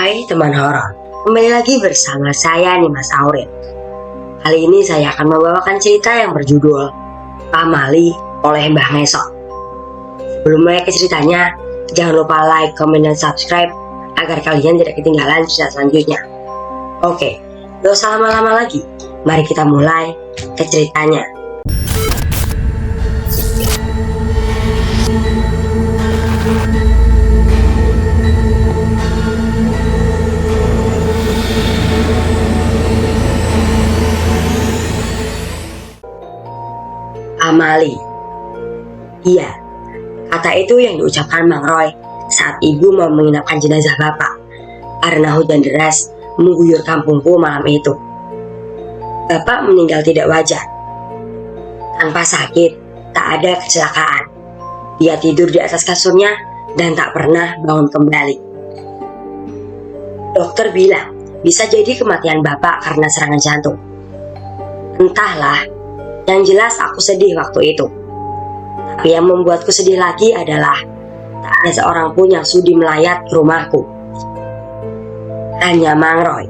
Hai teman horor, kembali lagi bersama saya Nimas Aurin. Kali ini saya akan membawakan cerita yang berjudul Pamali oleh Mbah Ngesot. Sebelum mulai ke ceritanya, jangan lupa like, komen, dan subscribe agar kalian tidak ketinggalan cerita selanjutnya. Oke, gak usah lama-lama lagi, mari kita mulai ke ceritanya. Pamali. Iya, kata itu yang diucapkan Mang Roy saat ibu mau menginapkan jenazah bapak karena hujan deras mengguyur kampungku malam itu. Bapak meninggal tidak wajar. Tanpa sakit, tak ada kecelakaan. Dia tidur di atas kasurnya dan tak pernah bangun kembali. Dokter bilang bisa jadi kematian bapak karena serangan jantung. Entahlah. Yang jelas aku sedih waktu itu. Tapi yang membuatku sedih lagi adalah tak ada seorang pun yang sudi melayat ke rumahku. Hanya Mang Roy,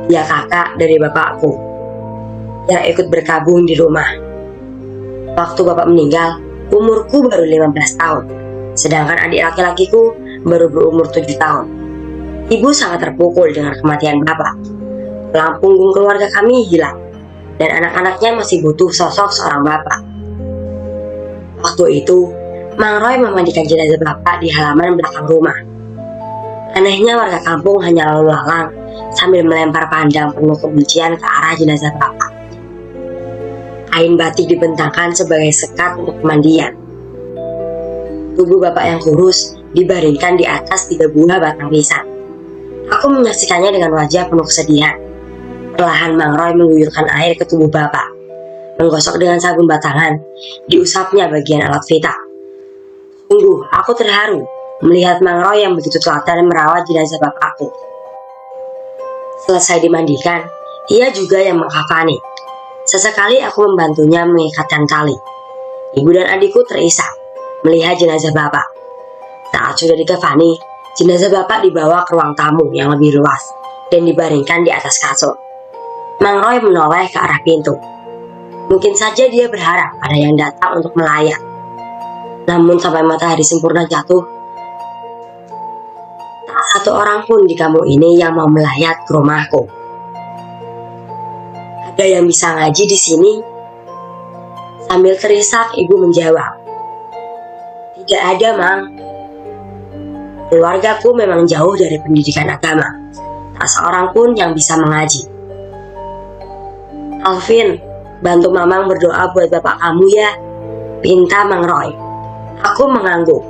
dia kakak dari bapakku, yang ikut berkabung di rumah. Waktu bapak meninggal, umurku baru 15 tahun, sedangkan adik laki-lakiku baru berumur 7 tahun. Ibu sangat terpukul dengan kematian bapak. Tulang punggung keluarga kami hilang, dan anak-anaknya masih butuh sosok seorang bapak. Waktu itu, Mang Roy memandikan jenazah bapak di halaman belakang rumah. Anehnya warga kampung hanya lalu lalang sambil melempar pandang penuh kebencian ke arah jenazah bapak. Kain batik dibentangkan sebagai sekat untuk pemandian. Tubuh bapak yang kurus dibaringkan di atas 3 buah batang pisang. Aku menyaksikannya dengan wajah penuh kesedihan. Perlahan Mang Roy mengguyurkan air ke tubuh bapak, menggosok dengan sabun batangan, diusapnya bagian alat vital. Sungguh, aku terharu melihat Mang Roy yang begitu telaten merawat jenazah bapakku. Selesai dimandikan, ia juga yang mengkafani. Sesekali aku membantunya mengikatkan tali. Ibu dan adikku terisak melihat jenazah bapak. Saat sudah dikafani, jenazah bapak dibawa ke ruang tamu yang lebih luas dan dibaringkan di atas kasur. Mang Roy menoleh ke arah pintu. Mungkin saja dia berharap ada yang datang untuk melayat. Namun sampai matahari sempurna jatuh, tak satu orang pun di kampung ini yang mau melayat ke rumahku. Ada yang bisa ngaji di sini? Sambil terisak ibu menjawab, tidak ada, Mang. Keluargaku memang jauh dari pendidikan agama. Tak seorang pun yang bisa mengaji. Alvin, bantu Mamang berdoa buat bapak kamu ya, pinta Mang Roy. Aku mengangguk.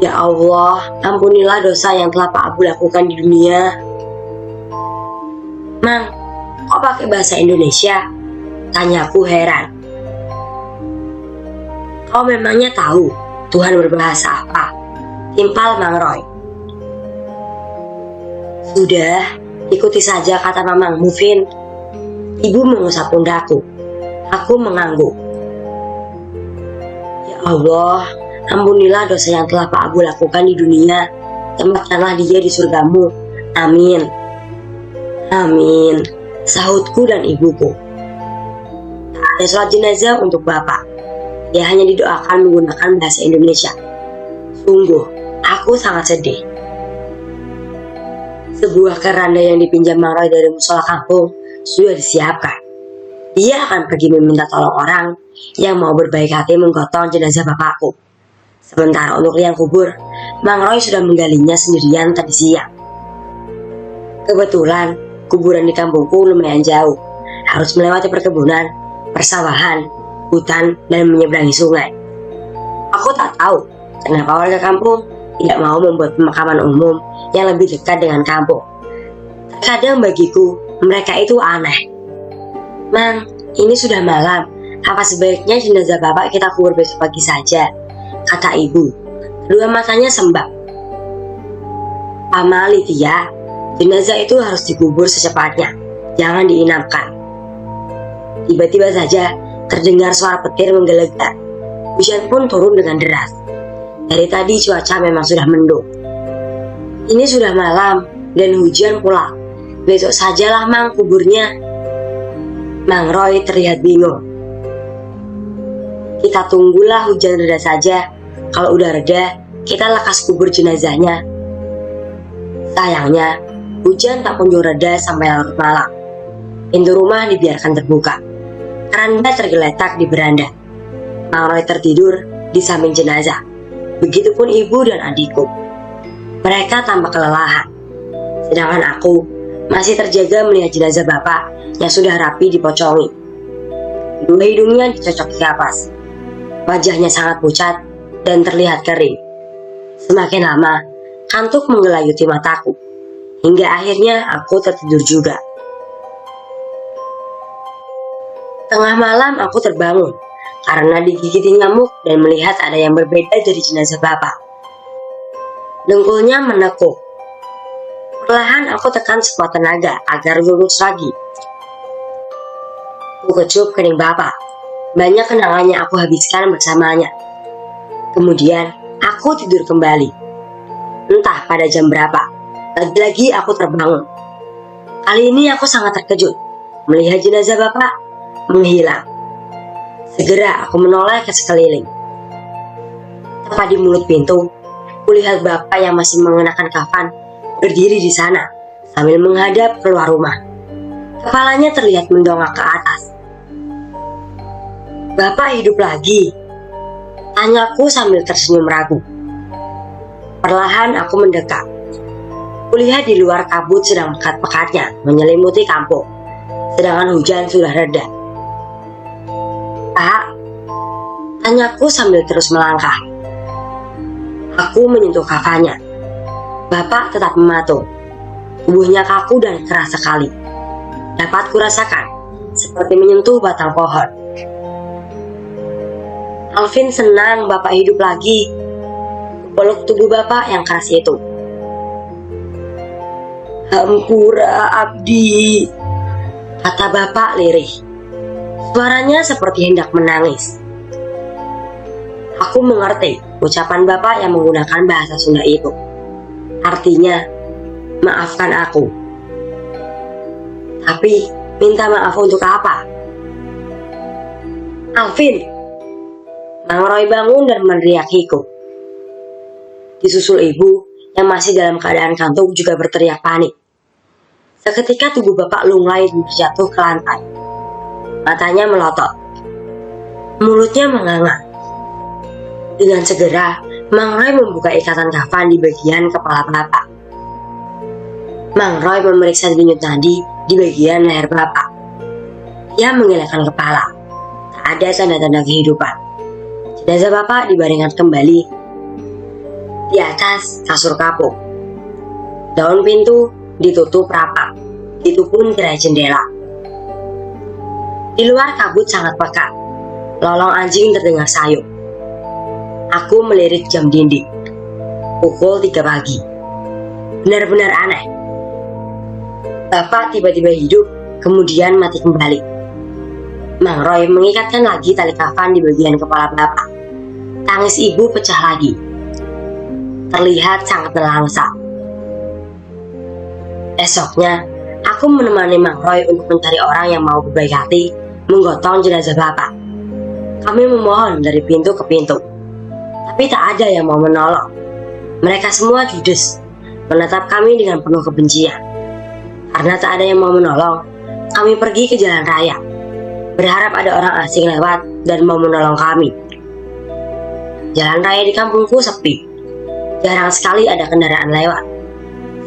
Ya Allah, ampunilah dosa yang telah Pak Abu lakukan di dunia. Mang, kok pakai bahasa Indonesia? Tanyaku heran. Kau memangnya tahu Tuhan berbahasa apa? Timpal Mang Roy. Sudah, ikuti saja kata Mamang, Mufin. Ibu mengusap pundakku. Aku mengangguk. Ya Allah, ampunilah dosa yang telah Pak Abu lakukan di dunia. Tempatkanlah dia di surgamu. Amin. Amin. Sahutku dan ibuku. Tak ada sholat jenazah untuk bapak. Dia hanya didoakan menggunakan bahasa Indonesia. Sungguh, aku sangat sedih. Sebuah keranda yang dipinjam Mang Roy dari musola kampung sudah disiapkan. Dia akan pergi meminta tolong orang yang mau berbaik hati menggotong jenazah bapakku. Sementara untuk liang kubur, Mang Roy sudah menggalinya sendirian tadi siang. Kebetulan, kuburan di kampungku lumayan jauh. Harus melewati perkebunan, persawahan, hutan, dan menyeberangi sungai. Aku tak tahu kenapa warga kampung tidak mau membuat pemakaman umum yang lebih dekat dengan kampung. Terkadang bagiku, mereka itu aneh. Mang, ini sudah malam. Apa sebaiknya jenazah bapak kita kubur besok pagi saja? Kata ibu. Kedua matanya sembab. Pamali, Tia. Jenazah itu harus dikubur secepatnya. Jangan diinapkan. Tiba-tiba saja terdengar suara petir menggelegar. Hujan pun turun dengan deras. Dari tadi cuaca memang sudah mendung. Ini sudah malam dan hujan pula. Besok sajalah Mang kuburnya. Mang Roy terlihat bingung. Kita tunggulah hujan reda saja. Kalau udah reda, kita lekas kubur jenazahnya. Sayangnya, hujan tak kunjung reda sampai larut malam. Pintu rumah dibiarkan terbuka. Keranda tergeletak di beranda. Mang Roy tertidur di samping jenazah. Begitupun ibu dan adikku. Mereka tampak kelelahan. Sedangkan aku masih terjaga melihat jenazah bapak yang sudah rapi dipocongi. Dua hidungnya dicocoki kapas. Wajahnya sangat pucat dan terlihat kering. Semakin lama, kantuk menggelayuti mataku. Hingga akhirnya aku tertidur juga. Tengah malam aku terbangun karena digigiti nyamuk dan melihat ada yang berbeda dari jenazah bapak. Dengkulnya menekuk. Perlahan aku tekan sekuat tenaga agar lurus lagi. Aku kecup kening bapak. Banyak kenangannya aku habiskan bersamanya. Kemudian aku tidur kembali. Entah pada jam berapa, lagi-lagi aku terbangun. Kali ini aku sangat terkejut melihat jenazah bapak menghilang. Segera aku menoleh ke sekeliling. Tepat di mulut pintu, kulihat bapak yang masih mengenakan kafan berdiri di sana sambil menghadap keluar rumah. Kepalanya terlihat mendongak ke atas. "Bapak hidup lagi?" tanyaku sambil tersenyum ragu. Perlahan aku mendekat. Kulihat di luar kabut sedang pekat-pekatnya menyelimuti kampung, sedangkan hujan sudah reda. "Pak?" tanyaku sambil terus melangkah. Aku menyentuh kafannya. Bapak tetap mematung. Tubuhnya kaku dan keras sekali. Dapat kurasakan seperti menyentuh batang pohon. "Alvin senang bapak hidup lagi." Peluk tubuh bapak yang keras itu. "Hampura Abdi," kata bapak lirih. Suaranya seperti hendak menangis. Aku mengerti ucapan bapak yang menggunakan bahasa Sunda itu. Artinya, maafkan aku. Tapi, minta maaf untuk apa? "Alvin!" Mang Roy bangun dan meneriakiku. Disusul ibu yang masih dalam keadaan kantuk juga berteriak panik. Seketika tubuh bapak lunglai dan terjatuh ke lantai. Matanya melotot. Mulutnya menganga. Dengan segera, Mang Roy membuka ikatan kafan di bagian kepala bapak. Mang Roy memeriksa denyut nadi di bagian leher bapak. Ia mengelakkan kepala. Tak ada tanda-tanda kehidupan. Jenazah bapak dibaringkan kembali di atas kasur kapuk. Daun pintu ditutup rapat. Itu pun tirai jendela. Di luar kabut sangat pekat. Lolong anjing terdengar sayup. Aku melirik jam dinding. Pukul 3 pagi. Benar-benar aneh. Bapak tiba-tiba hidup, kemudian mati kembali. Mang Roy mengikatkan lagi tali kafan di bagian kepala bapak. Tangis ibu pecah lagi. Terlihat sangat nelangsa. Esoknya, aku menemani Mang Roy untuk mencari orang yang mau berbaik hati menggotong jenazah bapak. Kami memohon dari pintu ke pintu. Tapi tak ada yang mau menolong. Mereka semua judes, menatap kami dengan penuh kebencian. Karena tak ada yang mau menolong, kami pergi ke jalan raya, berharap ada orang asing lewat dan mau menolong kami. Jalan raya di kampungku sepi. Jarang sekali ada kendaraan lewat.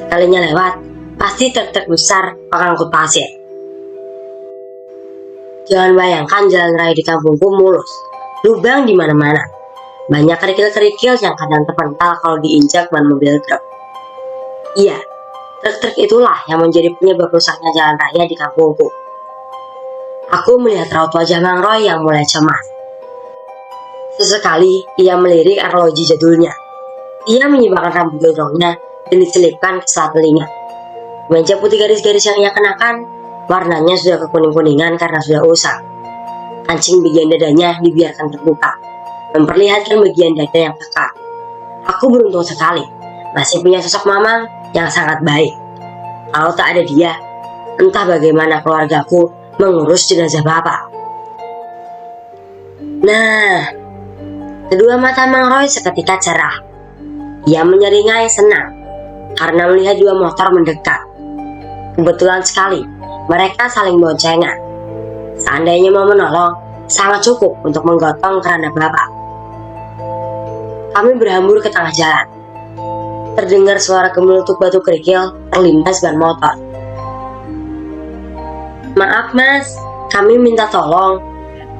Sekalinya lewat, pasti truk-truk besar pengangkut pasir. Jangan bayangkan jalan raya di kampungku mulus, lubang di mana-mana. Banyak kerikil-kerikil yang kadang terpental kalau diinjak ban mobil truk. Iya, truk-truk itulah yang menjadi penyebab rusaknya jalan raya di kampungku. Aku melihat raut wajah Mang Roy yang mulai cemas. Sesekali ia melirik arloji jadulnya. Ia menyibakkan rambut gondrongnya dan diselipkan ke selat telinga. Kemeja putih garis-garis yang ia kenakan, warnanya sudah kekuning-kuningan karena sudah usang. Kancing bagian dadanya dibiarkan terbuka, memperlihatkan bagian dada yang pekat. Aku beruntung sekali masih punya sosok mamang yang sangat baik. Kalau tak ada dia, entah bagaimana keluargaku mengurus jenazah bapak. Nah, kedua mata Mang Roy seketika cerah. Ia menyeringai senang karena melihat dua motor mendekat. Kebetulan sekali, mereka saling boncengan. Seandainya mau menolong, sangat cukup untuk menggotong keranda bapak. Kami berhambur ke tengah jalan. Terdengar suara gemelutuk batu kerikil terlindas ban motor. Maaf mas, kami minta tolong.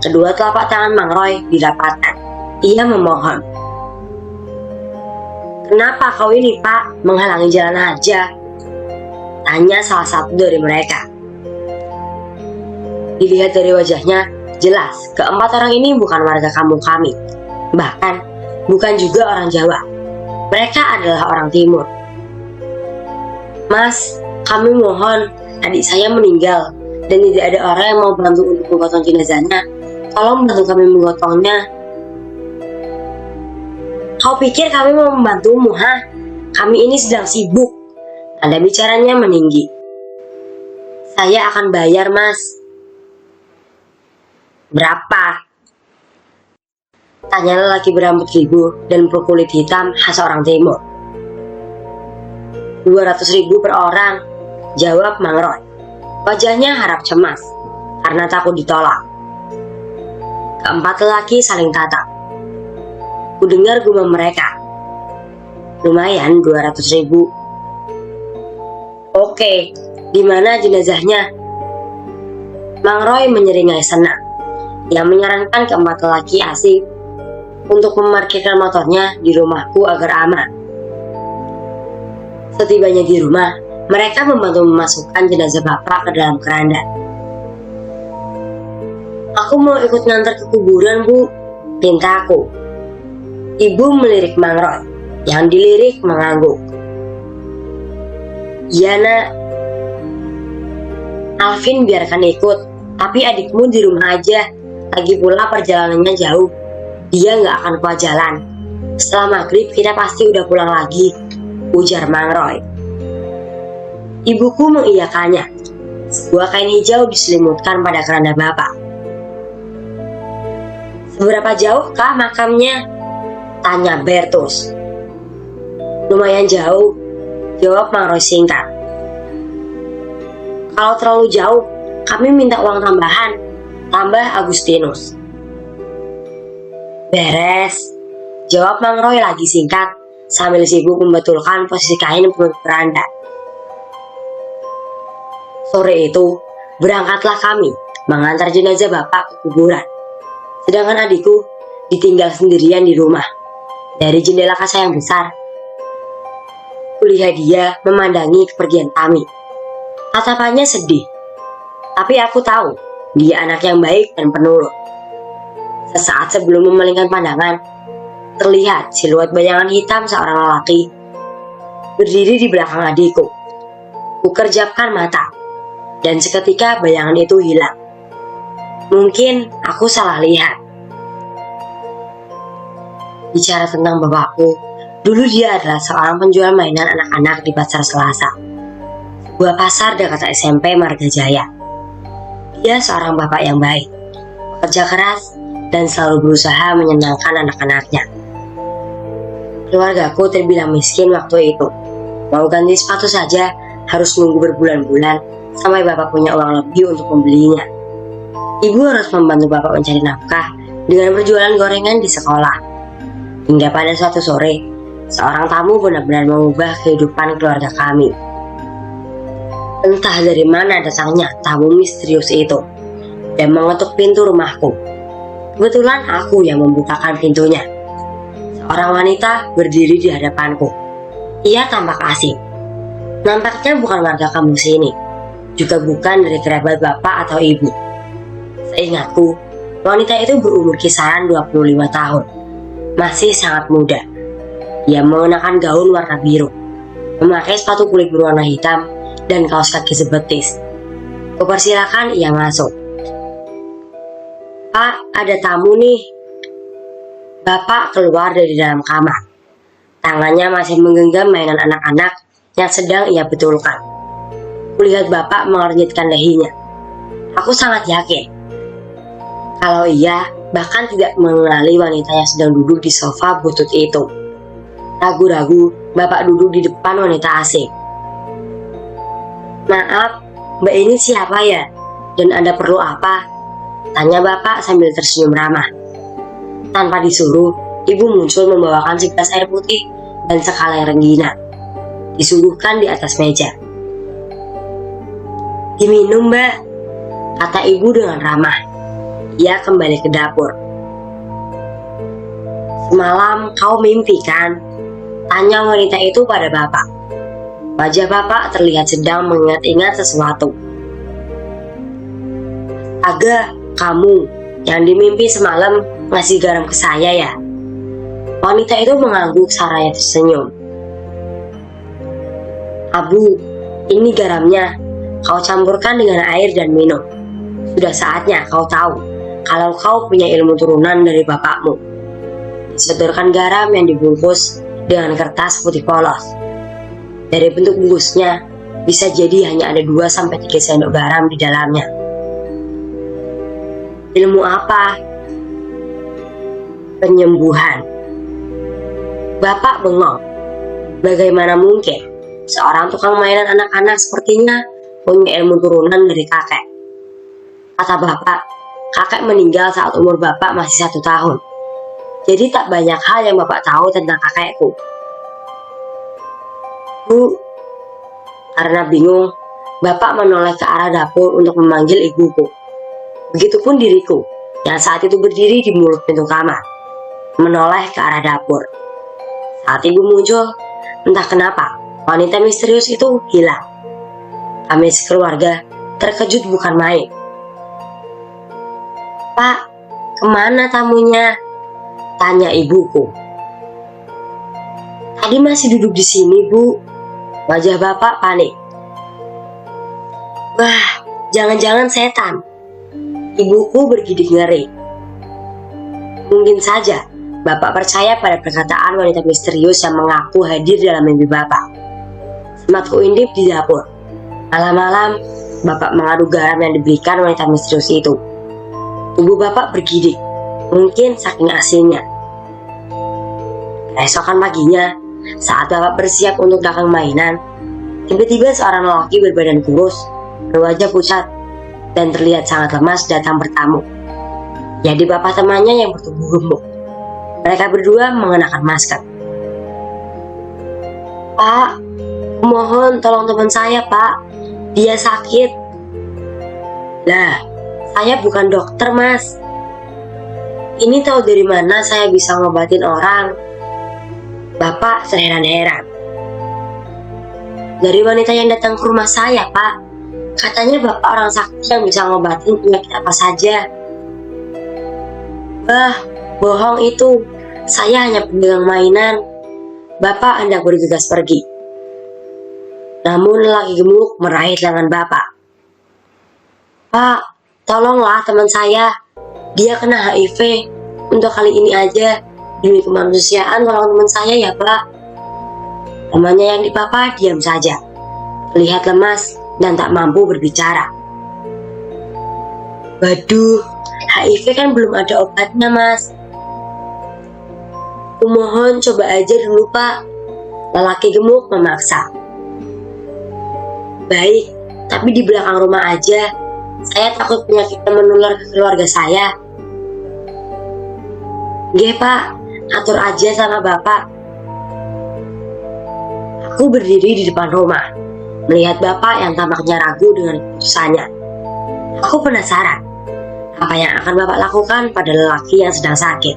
Kedua telapak tangan Mang Roy dirapatkan. Ia memohon. Kenapa kau ini pak, menghalangi jalan aja? Tanya salah satu dari mereka. Dilihat dari wajahnya, jelas keempat orang ini bukan warga kampung kami. Bahkan, bukan juga orang Jawa. Mereka adalah orang Timur. Mas, kami mohon, adik saya meninggal dan tidak ada orang yang mau bantu untuk menggotong jenazahnya. Tolong bantu kami menggotongnya. Kau pikir kami mau membantumu, ha? Kami ini sedang sibuk. Nada bicaranya meninggi. Saya akan bayar, mas. Berapa? Tanya lelaki berambut ribu dan berkulit hitam khas orang Timur. 200.000 per orang, jawab Mang Roy. Wajahnya harap cemas karena takut ditolak. Keempat lelaki saling tatap. Kudengar gumam mereka. Lumayan 200.000. Oke, di mana jenazahnya? Mang Roy menyeringai senang. Ia menyarankan keempat lelaki asing untuk memarkirkan motornya di rumahku agar aman. Setibanya di rumah, mereka membantu memasukkan jenazah bapak ke dalam keranda. Aku mau ikut ngantar ke kuburan, Bu, pintaku. Ibu melirik Mang Roy, yang dilirik mengangguk. Iya nak. Alvin biarkan ikut, tapi adikmu di rumah aja. Lagi pula perjalanannya jauh. Dia nggak akan kuat jalan. Setelah maghrib kita pasti udah pulang lagi, ujar Mang Roy. Ibuku mengiyakannya. Sebuah kain hijau diselimutkan pada keranda bapak. Seberapa jauh kah makamnya? Tanya Bertus. Lumayan jauh, jawab Mang Roy singkat. Kalau terlalu jauh, kami minta uang tambahan, tambah Agustinus. Beres, jawab Mang Roy lagi singkat sambil sibuk membetulkan posisi kain penutup keranda. Sore itu, berangkatlah kami mengantar jenazah bapak ke kuburan. Sedangkan adikku ditinggal sendirian di rumah. Dari jendela kaca yang besar, kulihat dia memandangi kepergian kami. Tatapannya sedih, tapi aku tahu dia anak yang baik dan penurut. Sesaat sebelum memalingkan pandangan, terlihat siluet bayangan hitam seorang lelaki berdiri di belakang adikku. Kukerjapkan mata, dan seketika bayangan itu hilang. Mungkin aku salah lihat. Bicara tentang bapakku, dulu dia adalah seorang penjual mainan anak-anak di Pasar Selasa, sebuah pasar dekat SMP Marga Jaya. Dia seorang bapak yang baik, bekerja keras, dan selalu berusaha menyenangkan anak-anaknya. Keluargaku terbilang miskin waktu itu. Mau ganti sepatu saja harus nunggu berbulan-bulan sampai bapak punya uang lebih untuk membelinya. Ibu harus membantu bapak mencari nafkah dengan berjualan gorengan di sekolah. Hingga pada suatu sore, seorang tamu benar-benar mengubah kehidupan keluarga kami. Entah dari mana datangnya tamu misterius itu dan mengetuk pintu rumahku. Kebetulan aku yang membukakan pintunya. Seorang wanita berdiri di hadapanku. Ia tampak asing. Nampaknya bukan warga kampung sini, juga bukan dari kerabat bapak atau ibu. Seingatku, wanita itu berumur kisaran 25 tahun. Masih sangat muda. Ia mengenakan gaun warna biru, memakai sepatu kulit berwarna hitam dan kaos kaki sebetis. Kupersilakan ia masuk. Pak, ada tamu nih. Bapak keluar dari dalam kamar. Tangannya masih menggenggam mainan anak-anak yang sedang ia betulkan. Kulihat bapak mengernyitkan dahinya. Aku sangat yakin kalau ia bahkan tidak mengenali wanita yang sedang duduk di sofa butut itu. Ragu-ragu, bapak duduk di depan wanita asing. "Maaf, Mbak ini siapa ya? Dan Anda perlu apa?" tanya bapak sambil tersenyum ramah. Tanpa disuruh, ibu muncul membawakan segelas air putih dan sekaleng rengginang. Disuguhkan di atas meja. "Diminum, Mbak," kata ibu dengan ramah. Ia kembali ke dapur. "Semalam kau mimpi kan?" tanya wanita itu pada bapak. Wajah bapak terlihat sedang mengingat-ingat sesuatu. "Aga, kamu yang dimimpi semalam ngasih garam ke saya ya?" Wanita itu mengangguk saraya tersenyum. "Abu, ini garamnya. Kau campurkan dengan air dan minum. Sudah saatnya kau tahu kalau kau punya ilmu turunan dari bapakmu." Disodorkan garam yang dibungkus dengan kertas putih polos. Dari bentuk bungkusnya, bisa jadi hanya ada 2-3 sendok garam di dalamnya. "Ilmu apa?" "Penyembuhan." Bapak bengong. Bagaimana mungkin seorang tukang mainan anak-anak sepertinya punya ilmu turunan dari kakek? Kata bapak, kakek meninggal saat umur bapak masih 1 tahun. Jadi tak banyak hal yang bapak tahu tentang kakekku. "Bu," karena bingung, bapak menoleh ke arah dapur untuk memanggil ibuku. Begitupun diriku, yang saat itu berdiri di mulut pintu kamar, menoleh ke arah dapur. Saat ibu muncul, entah kenapa, wanita misterius itu hilang. Kami sekeluarga terkejut bukan main. "Pak, kemana tamunya?" tanya ibuku. "Tadi masih duduk di sini, Bu." Wajah bapak panik. "Wah, jangan-jangan setan." Ibuku bergidik ngeri. Mungkin saja bapak percaya pada perkataan wanita misterius yang mengaku hadir dalam mimpi bapak. Sematku intip di dapur. Malam-malam, bapak mengaduk garam yang diberikan wanita misterius itu. Tubuh bapak bergidik, mungkin saking asinnya. Esokan paginya, saat bapak bersiap untuk dagang mainan, tiba-tiba seorang lelaki berbadan kurus, berwajah pucat, dan terlihat sangat lemas datang bertamu. Jadi bapak temannya yang bertubuh gemuk. Mereka berdua mengenakan masker. "Pak, mohon tolong teman saya, Pak. Dia sakit." "Lah, saya bukan dokter, Mas. Ini tahu dari mana saya bisa ngobatin orang?" Bapak terheran-heran. "Dari wanita yang datang ke rumah saya, Pak. Katanya bapak orang sakti yang bisa ngobatin penyakit apa saja." "Bah, bohong itu. Saya hanya pedagang mainan." Bapak hendak bergegas pergi. Namun lelaki gemuk meraih lengan bapak. "Pak, tolonglah teman saya. Dia kena HIV. Untuk kali ini aja, demi kemanusiaan tolong teman saya ya, Pak." Temannya yang dipapa diam saja, terlihat lemas dan tak mampu berbicara. "Waduh, HIV kan belum ada obatnya, Mas. Kumohon coba aja dulu, Pak." Lelaki gemuk memaksa. "Baik, tapi di belakang rumah aja. Saya takut penyakitnya menular ke keluarga saya." "Nggih, Pak, atur aja sama bapak." Aku berdiri di depan rumah, melihat bapak yang tampaknya ragu dengan keputusannya. Aku penasaran, apa yang akan bapak lakukan pada lelaki yang sedang sakit.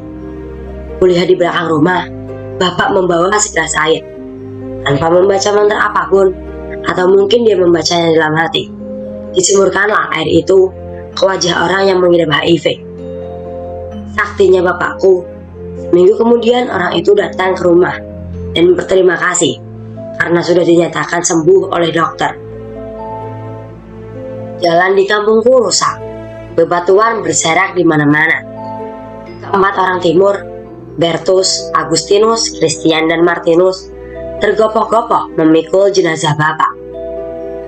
Kulihat di belakang rumah, bapak membawa segelas air, tanpa membaca mantra apapun, atau mungkin dia membacanya dalam hati. Disemurkanlah air itu ke wajah orang yang mengidap HIV. Saktinya bapakku. Seminggu kemudian orang itu datang ke rumah dan berterima kasih karena sudah dinyatakan sembuh oleh dokter. Jalan di kampungku rusak, bebatuan berserak di mana-mana. Keempat orang timur Bertus, Agustinus, Christian, dan Martinus tergopoh-gopoh memikul jenazah bapak.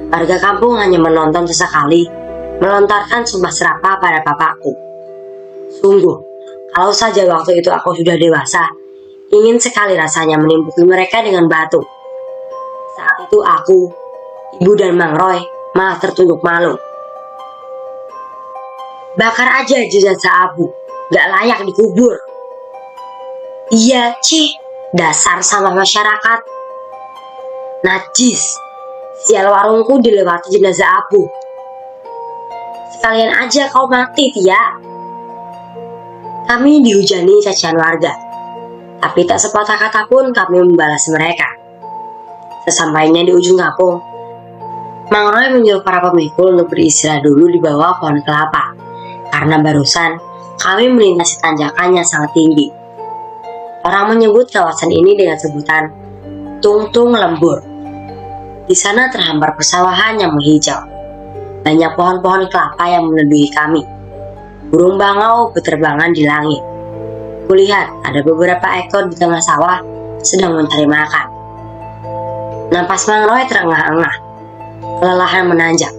Warga kampung hanya menonton sesekali, melontarkan sumpah serapah pada bapakku. Sungguh, kalau saja waktu itu aku sudah dewasa, ingin sekali rasanya menimbuki mereka dengan batu. Saat itu aku, ibu dan Mang Roy malah tertunduk malu. Bakar aja jenazah Abu, gak layak dikubur. Iya, Cih, dasar sama masyarakat. Najis, sial warungku dilewati jenazah Abu. Sekalian aja kau mati, Tia. Kami dihujani cacian warga, tapi tak sepatah kata pun kami membalas mereka. Sesampainya di ujung kampung, Mang Roy menyuruh para pemikul untuk beristirahat dulu di bawah pohon kelapa, karena barusan kami melintasi tanjakan yang sangat tinggi. Orang menyebut kawasan ini dengan sebutan Tungtung Lembur. Di sana terhampar persawahan yang menghijau. Banyak pohon-pohon kelapa yang meneduhi kami. Burung bangau berterbangan di langit. Kulihat ada beberapa ekor di tengah sawah sedang mencari makan. Napas Mang Roy terengah-engah. Kelelahan menanjak.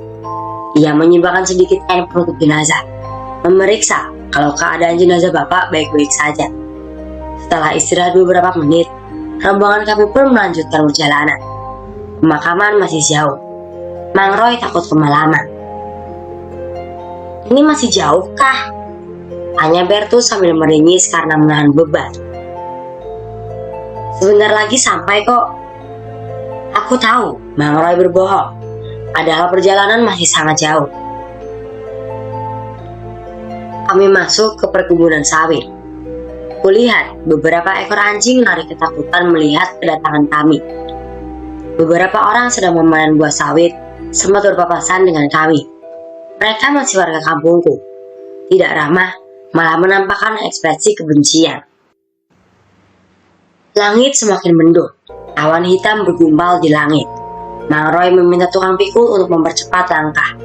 Ia menyibakkan sedikit kain penutup jenazah, memeriksa kalau keadaan jenazah bapak baik-baik saja. Setelah istirahat beberapa menit, rombongan kami pun melanjutkan perjalanan. Pemakaman masih jauh. Mang Roy takut kemalaman. Ini masih jauh kah? Tanya Bertus sambil meringis karena menahan beban. Sebentar lagi sampai kok. Aku tahu Mang Roy berbohong, padahal perjalanan masih sangat jauh. Kami masuk ke perkebunan sawit. Kulihat beberapa ekor anjing lari ketakutan melihat kedatangan kami. Beberapa orang sedang memanen buah sawit sempat berpapasan dengan kami. Mereka masih warga kampungku. Tidak ramah, malah menampakkan ekspresi kebencian. Langit semakin mendung. Awan hitam bergumpal di langit. Mang Roy meminta tukang pikul untuk mempercepat langkah.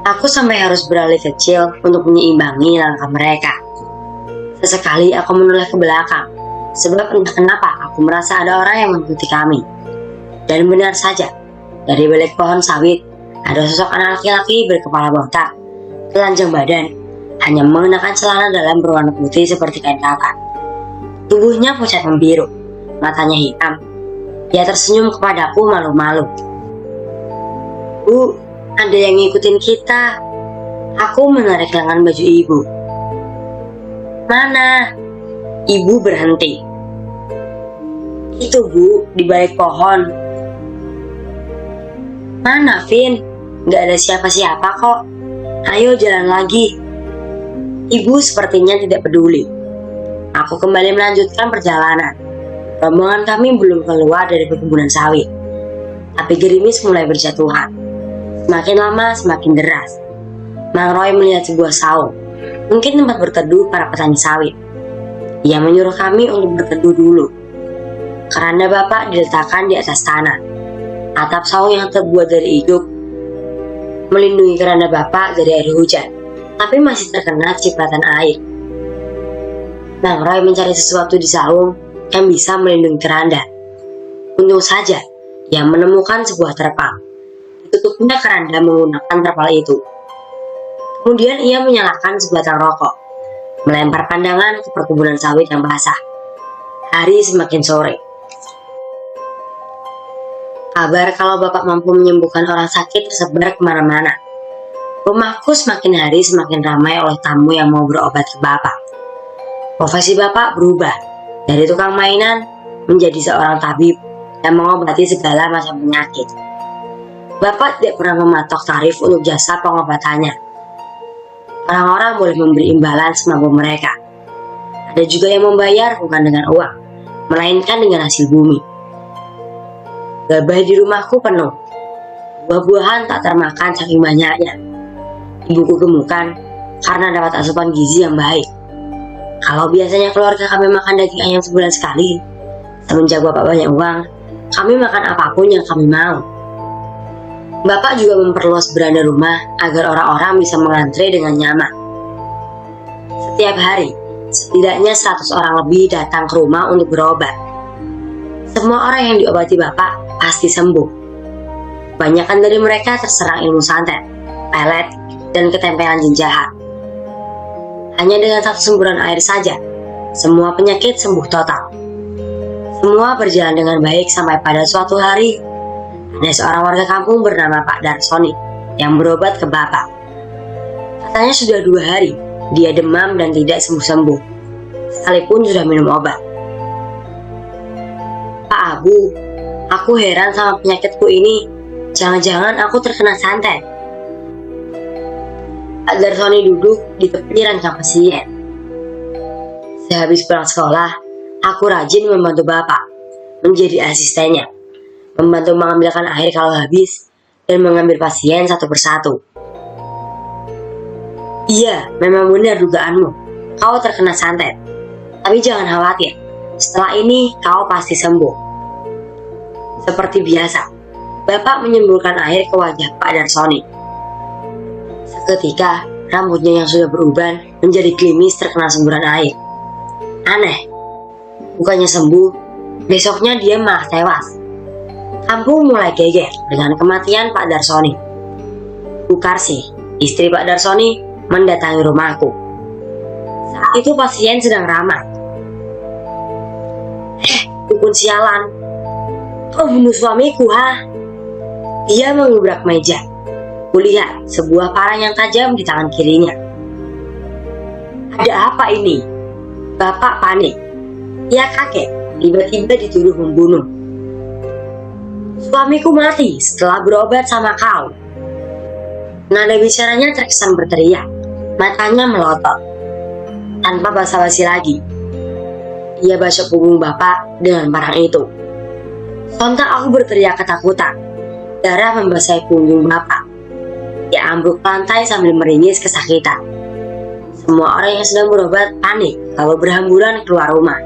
Aku sampai harus beralih kecil untuk menyeimbangi langkah mereka. Sesekali aku menoleh ke belakang, sebab entah kenapa aku merasa ada orang yang mengikuti kami. Dan benar saja, dari balik pohon sawit, ada sosok anak laki-laki berkepala botak, telanjang badan, hanya mengenakan celana dalam berwarna putih seperti kain kakak. Tubuhnya pucat membiru, matanya hitam. Ia tersenyum kepadaku malu-malu. Bu, ada yang ngikutin kita. Aku menarik lengan baju ibu. Mana? Ibu berhenti. Itu bu, di balik pohon. Mana, Vin? Gak ada siapa-siapa kok. Ayo jalan lagi. Ibu sepertinya tidak peduli. Aku kembali melanjutkan perjalanan. Rombongan kami belum keluar dari perkebunan sawit, tapi gerimis mulai berjatuhan. Semakin lama semakin deras. Mang Roy melihat sebuah saung, mungkin tempat berteduh para petani sawit. Ia menyuruh kami untuk berteduh dulu. Keranda bapak diletakkan di atas tanah. Atap saung yang terbuat dari ijuk melindungi keranda bapak dari air hujan, tapi masih terkena cipratan air. Mang Roy mencari sesuatu di saung yang bisa melindungi keranda. Untung saja, ia menemukan sebuah terpal. Ditutupnya keranda menggunakan terpal itu. Kemudian ia menyalakan sebatang rokok, melempar pandangan ke perkebunan sawit yang basah. Hari semakin sore. Kabar kalau bapak mampu menyembuhkan orang sakit tersebar kemana-mana. Rumahku semakin hari semakin ramai oleh tamu yang mau berobat ke bapak. Profesi bapak berubah dari tukang mainan menjadi seorang tabib yang mengobati segala macam penyakit. Bapak tidak pernah mematok tarif untuk jasa pengobatannya. Orang-orang boleh memberi imbalan semampu mereka. Ada juga yang membayar bukan dengan uang, melainkan dengan hasil bumi. Gabah di rumahku penuh. Buah-buahan tak termakan saking banyaknya. Ibuku gemukan karena dapat asupan gizi yang baik. Kalau biasanya keluarga kami makan daging ayam sebulan sekali, semenjak bapak banyak uang, kami makan apapun yang kami mau. Bapak juga memperluas beranda rumah agar orang-orang bisa mengantre dengan nyaman. Setiap hari, Setidaknya 100 orang lebih datang ke rumah untuk berobat. Semua orang yang diobati Bapak pasti sembuh. Kebanyakan dari mereka terserang ilmu santet, pelet, dan ketempelan jin jahat. Hanya dengan 1 semburan air saja, semua penyakit sembuh total. Semua berjalan dengan baik sampai pada suatu hari, ada seorang warga kampung bernama Pak Darsoni yang berobat ke Bapak. Katanya sudah 2 hari dia demam dan tidak sembuh-sembuh, sekalipun sudah minum obat. Pak Abu, aku heran sama penyakitku ini. Jangan-jangan aku terkena santet. Pak Darsoni duduk di tepi rangkang pasien. Sehabis pulang sekolah, aku rajin membantu Bapak menjadi asistennya, membantu mengambilkan air kalau habis, dan mengambil pasien satu persatu. Iya, memang benar dugaanmu. Kau terkena santet. Tapi jangan khawatir, setelah ini kau pasti sembuh. Seperti biasa, Bapak menyemburkan air ke wajah Pak Darsoni. Seketika, rambutnya yang sudah beruban menjadi klimis terkena semburan air. Aneh, bukannya sembuh, besoknya dia malah tewas. Kampung mulai geger dengan kematian Pak Darsoni. Bu Karsi, istri Pak Darsoni, mendatangi rumahku. Saat itu pasien sedang ramai. Dukun sialan, kau bunuh suamiku, ha? Dia mengubrak meja. Kulihat sebuah parang yang tajam di tangan kirinya. Ada apa ini? Bapak panik. Ia kaget, tiba-tiba dituduh membunuh. Suamiku mati setelah berobat sama kau. Nada bicaranya terkesan berteriak, matanya melotot. Tanpa basa-basi lagi, ia bacok punggung Bapak dengan parang itu. Sontak aku berteriak ketakutan. Darah membasahi punggung Bapak. Ia ambruk ke lantai sambil meringis kesakitan. Semua orang yang sedang berobat panik lalu berhamburan keluar rumah.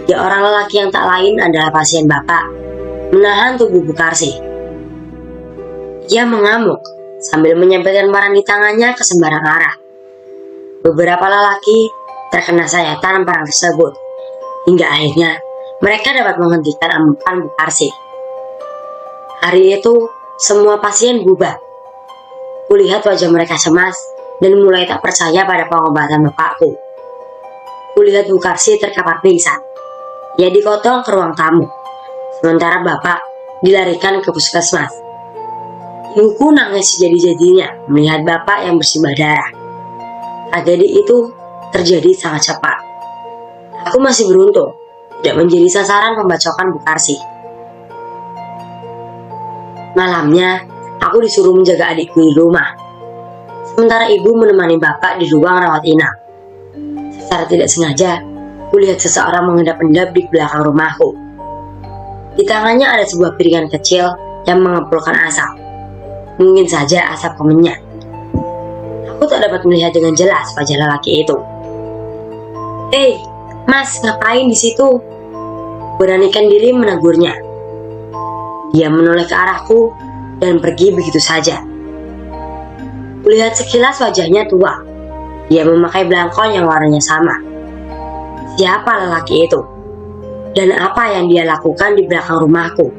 3 orang lelaki yang tak lain adalah pasien Bapak menahan tubuh Bu Karsi. Ia mengamuk sambil menyempilkan parang di tangannya ke sembarang arah. Beberapa lelaki terkena sayatan parang tersebut, hingga akhirnya mereka dapat menghentikan amukan Bu Karsi. Hari itu, semua pasien bubar. Kulihat wajah mereka cemas dan mulai tak percaya pada pengobatan Bapakku. Kulihat Bu Karsi terkapar pingsan. Ia digotong ke ruang tamu, sementara Bapak dilarikan ke puskesmas. Ibuku nangis sejadi-jadinya melihat Bapak yang bersimbah darah. Tragedi itu terjadi sangat cepat. Aku masih beruntung tidak menjadi sasaran pembacokan Bu Karsi. Malamnya, aku disuruh menjaga adikku di rumah, sementara ibu menemani Bapak di ruang rawat inap. Secara tidak sengaja, kulihat seseorang mengendap-endap di belakang rumahku. Di tangannya ada sebuah piringan kecil yang mengepulkan asap. Mungkin saja asap kemenyan. Aku tak dapat melihat dengan jelas wajah lelaki itu. "Hei, Mas, ngapain di situ?" Beranikan diri menegurnya. Dia menoleh ke arahku dan pergi begitu saja. Kulihat sekilas wajahnya tua. Dia memakai belangkon yang warnanya sama. Siapa lelaki itu? Dan apa yang dia lakukan di belakang rumahku